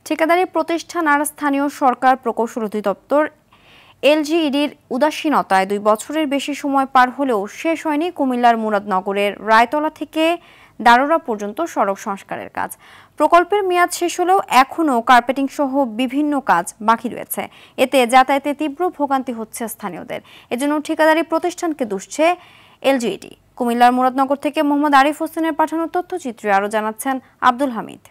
ঠিকাদারি প্রতিষ্ঠান আর স্থানীয় সরকার প্রকৌশল অধিদপ্তর এলজিইডির উদাসীনতায় 2 বছরের বেশি সময় পার হলেও শেষ হয়নি কুমিল্লার মুরাদনগরের রায়তলা থেকে দারোরা পর্যন্ত সড়ক সংস্কারের কাজ। প্রকল্পের মেয়াদ শেষ হলেও এখনও কার্পেটিং সহ বিভিন্ন কাজ বাকি রয়েছে। এতে যাতায়াতে তীব্র ভোগান্তি হচ্ছে স্থানীয়দের। এজন্য ঠিকাদারি প্রতিষ্ঠানকে দুষছে এলজিইডি। কুমিল্লার মুরাদনগর থেকে মোহাম্মদ আরিফ হোসেনের পাঠানো তথ্যচিত্রে আরও জানাচ্ছেন আব্দুল হামিদ।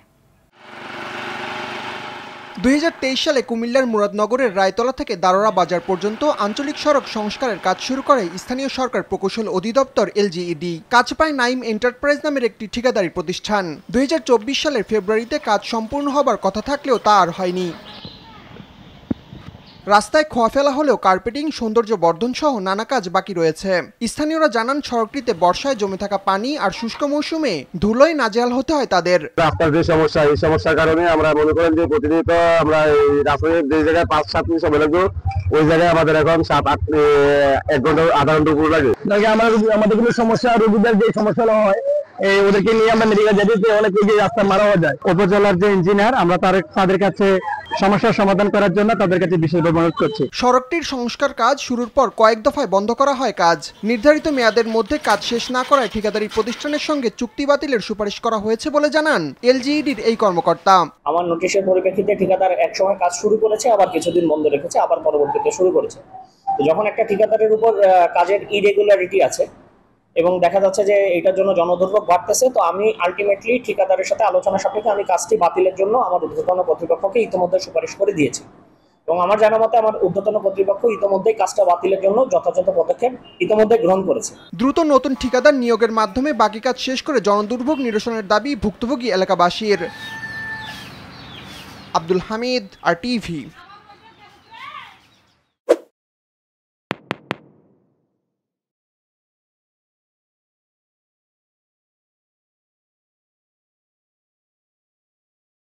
2023 সালে কুমিল্লার মুরাদনগরের রায়তলা থেকে দারোরা বাজার পর্যন্ত আঞ্চলিক সড়ক সংস্কারের কাজ শুরু করে স্থানীয় সরকার প্রকৌশল অধিদপ্তর এলজিইডি। কাজ পায় নাইম এন্টারপ্রাইজ নামের একটি ঠিকাদারি প্রতিষ্ঠান। 2024 সালের ফেব্রুয়ারিতে কাজ সম্পূর্ণ হবার কথা থাকলেও তা আর হয়নি। রাস্তায় খোয়া ফেলা হলেও কার্পেটিং, সৌন্দর্য বর্ধন সহ নানা কাজ বাকি রয়েছে। স্থানীয়রা জানান, সড়কটিতে বর্ষায় জমে থাকা পানি আর শুষ্ক মৌসুমে ধুলোয় নাজেহাল হতে হয় তাদের। রাস্তার যে সমস্যা, এই সমস্যার কারণে আমরা মনে করেন যে প্রতিনিয়ত আমরা এই রাস্তায় যে জায়গায় 5-7 মিনিট সময় লাগবে ওই জায়গায় আমাদের এখন 1 ঘন্টা আধা ঘন্টা উপর লাগে। আমাদের কোনো সমস্যা, রোগীদের যে সমস্যা হয় ওদেরকে নিয়ে আমরা মেডিকেল যেতে অনেক রাস্তা মারা হয়ে যায়। উপজেলার যে ইঞ্জিনিয়ার, আমরা তাদের কাছে সমস্যার সমাধান করার জন্য তাদের কাছে বিশেষভাবে অনুরোধ করছি। সড়কটির সংস্কার কাজ শুরুর পর কয়েক দফায় বন্ধ করা হয় কাজ। নির্ধারিত মেয়াদের মধ্যে কাজ শেষ না করায় ঠিকাদারি প্রতিষ্ঠানের সঙ্গে চুক্তি বাতিলের সুপারিশ করা হয়েছে বলে জানান এলজিইডির এই কর্মকর্তা। আমার নোটিশের পরিপ্রেক্ষিতে ঠিকাদার এক সময় কাজ শুরু করেছে, আবার কিছুদিন বন্ধ রেখেছে, আবার পরবর্তীতে শুরু করেছে। তো যখন একটা ঠিকাদারের উপর কাজের ইরেগুলারিটি আছে এবং দেখা যাচ্ছে যে এটার জন্য জনদুর্ভোগ বাড়তেছে, তো আমি আলটিমেটলি ঠিকাদারের সাথে আলোচনা সাপেক্ষে আমি কাজটি বাতিলের জন্য আমার ঊর্ধ্বতন কর্তৃপক্ষকে ইতিমধ্যে সুপারিশ করে দিয়েছি এবং আমার জানা মতে আমার ঊর্ধ্বতন কর্তৃপক্ষ ইতিমধ্যেই কাজটা বাতিলের জন্য যথাযথ পদক্ষেপ ইতিমধ্যে গ্রহণ করেছে। দ্রুত নতুন ঠিকাদার নিয়োগের মাধ্যমে বাকি কাজ শেষ করে জনদুর্ভোগ নিরসনের দাবি ভুক্তভোগী এলাকাবাসীর। আব্দুল হামিদ, RTV।